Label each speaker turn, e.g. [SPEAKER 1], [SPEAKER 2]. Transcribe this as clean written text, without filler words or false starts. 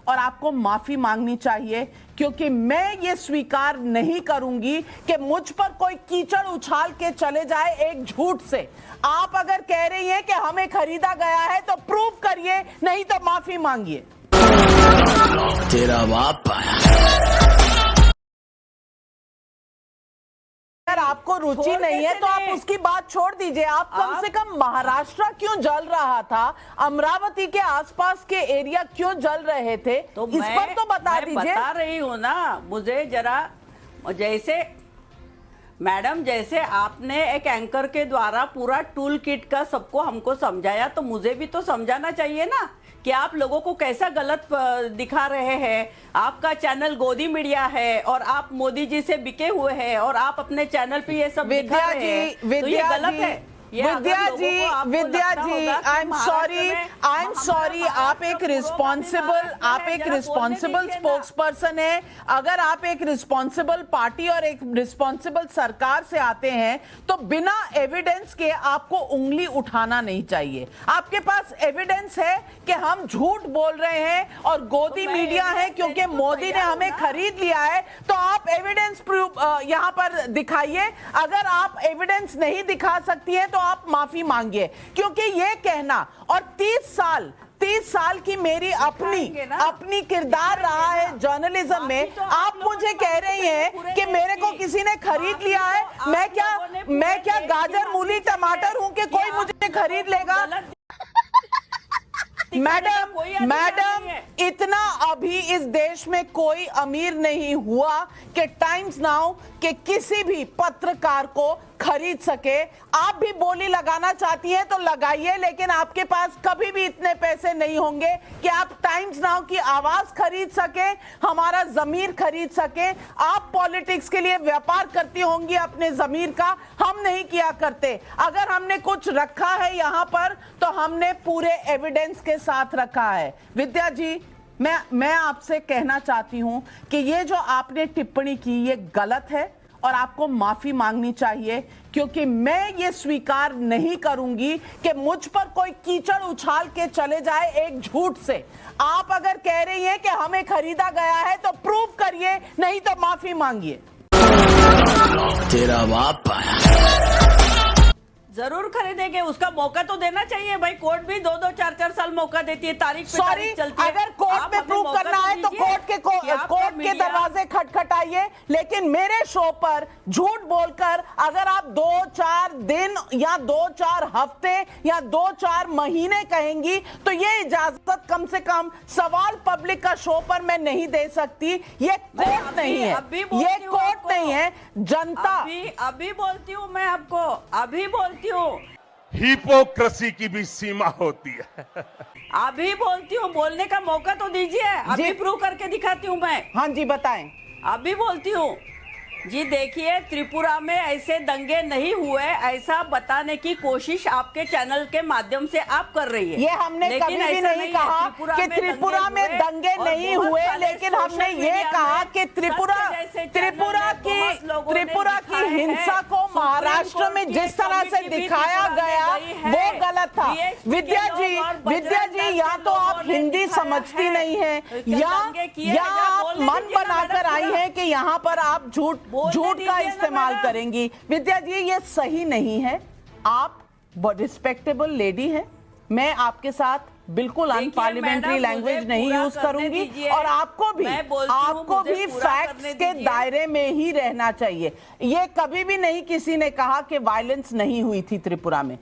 [SPEAKER 1] और आपको माफी मांगनी चाहिए, क्योंकि मैं ये स्वीकार नहीं करूंगी कि मुझ पर कोई कीचड़ उछाल के चले जाए एक झूठ से। आप अगर कह रही हैं कि हमें खरीदा गया है तो प्रूव करिए, नहीं तो माफी मांगिए।
[SPEAKER 2] तेरा बाप
[SPEAKER 1] अगर आपको रुचि नहीं है तो आप उसकी बात छोड़ दीजिए। आप कम से कम महाराष्ट्र क्यों जल रहा था, अमरावती के आसपास के एरिया क्यों जल रहे थे,
[SPEAKER 3] तो
[SPEAKER 1] इस पर तो बता दीजिए।
[SPEAKER 3] बता रही हूँ ना, मुझे जरा जैसे मैडम जैसे आपने एक एंकर के द्वारा पूरा टूल किट का सबको हमको समझाया, तो मुझे भी तो समझाना चाहिए ना कि आप लोगों को कैसा गलत दिखा रहे हैं। आपका चैनल गोदी मीडिया है और आप मोदी जी से बिके हुए हैं और आप अपने चैनल पे ये सब दिखा रहे हैं, तो ये गलत है।
[SPEAKER 1] विद्या जी, आई एम सॉरी, आप एक रिस्पॉन्सिबल स्पोक्स पर्सन है। अगर आप एक रिस्पॉन्सिबल पार्टी और एक रिस्पॉन्सिबल सरकार से आते हैं तो बिना एविडेंस के आपको उंगली उठाना नहीं चाहिए। आपके पास एविडेंस है कि हम झूठ बोल रहे हैं और गोदी मीडिया है क्योंकि मोदी ने हमें खरीद लिया है, तो आप एविडेंस प्रूफ यहां पर दिखाइए। अगर आप एविडेंस नहीं दिखा सकती है तो आप माफी मांगिए, क्योंकि ये कहना, और 30 साल की मेरी अपनी किरदार रहा है जर्नलिज्म में। आप मुझे कह रही हैं कि मेरे को किसी ने खरीद लिया है। मैं क्या गाजर मूली टमाटर हूं कि कोई मुझे खरीद लेगा? मैडम, इतना अभी इस देश में कोई अमीर नहीं हुआ कि टाइम्स नाउ के किसी भी पत्रकार को खरीद सके। आप भी बोली लगाना चाहती हैं तो लगाइए, लेकिन आपके पास कभी भी इतने पैसे नहीं होंगे कि आप टाइम्स नाउ की आवाज खरीद सके, हमारा जमीर खरीद सके। आप पॉलिटिक्स के लिए व्यापार करती होंगी अपने जमीर का, हम नहीं किया करते। अगर हमने कुछ रखा है यहाँ पर तो हमने पूरे एविडेंस के साथ रखा है। विद्या जी, मैं आपसे कहना चाहती हूं कि ये जो आपने टिप्पणी की ये गलत है और आपको माफी मांगनी चाहिए, क्योंकि मैं ये स्वीकार नहीं करूंगी कि मुझ पर कोई कीचड़ उछाल के चले जाए एक झूठ से। आप अगर कह रही हैं कि हमें खरीदा गया है तो प्रूव करिए, नहीं तो माफी मांगिए।
[SPEAKER 2] तेरा बाप
[SPEAKER 3] जरूर खरीदेंगे, उसका मौका तो देना चाहिए भाई। कोर्ट भी 2-2, 4-4 साल मौका देती है, तारीख पे तारीख चलती है।
[SPEAKER 1] अगर कोर्ट में प्रूव करना है तो कोर्ट के दरवाजे खटखटाइए, लेकिन मेरे शो पर झूठ बोलकर अगर आप 2-4 दिन या 2-4 हफ्ते या 2-4 महीने कहेंगी तो ये इजाजत कम से कम सवाल पब्लिक का शो पर मैं नहीं दे सकती। ये कोर्ट नहीं है, ये कोर्ट नहीं है। जनता
[SPEAKER 3] अभी बोलती हूँ, मैं आपको अभी बोलती हूँ।
[SPEAKER 4] हिपोक्रेसी की भी सीमा होती है।
[SPEAKER 3] अभी बोलती हूँ, बोलने का मौका तो दीजिए। अभी प्रूव करके दिखाती हूँ मैं।
[SPEAKER 1] हाँ जी, बताएं।
[SPEAKER 3] अभी बोलती हूँ जी। देखिए, त्रिपुरा में ऐसे दंगे नहीं हुए, ऐसा बताने की कोशिश आपके चैनल के माध्यम से आप कर रही है।
[SPEAKER 1] ये हमने कभी भी नहीं कहा कि त्रिपुरा में दंगे नहीं हुए, लेकिन हमने ये कहा कि त्रिपुरा की हिंसा को महाराष्ट्र में जिस तरह से दिखाया गया वो गलत था। विद्या जी, या तो आप हिंदी समझती नहीं है या आप मन बनाकर आई हैं कि यहाँ पर आप झूठ का इस्तेमाल करेंगी। विद्या जी, ये सही नहीं है। आप रिस्पेक्टेबल लेडी हैं, मैं आपके साथ बिल्कुल अनपार्लियामेंट्री लैंग्वेज नहीं यूज करूंगी, और आपको भी फैक्ट्स के दायरे में ही रहना चाहिए। ये कभी भी नहीं किसी ने कहा कि वायलेंस नहीं हुई थी त्रिपुरा में।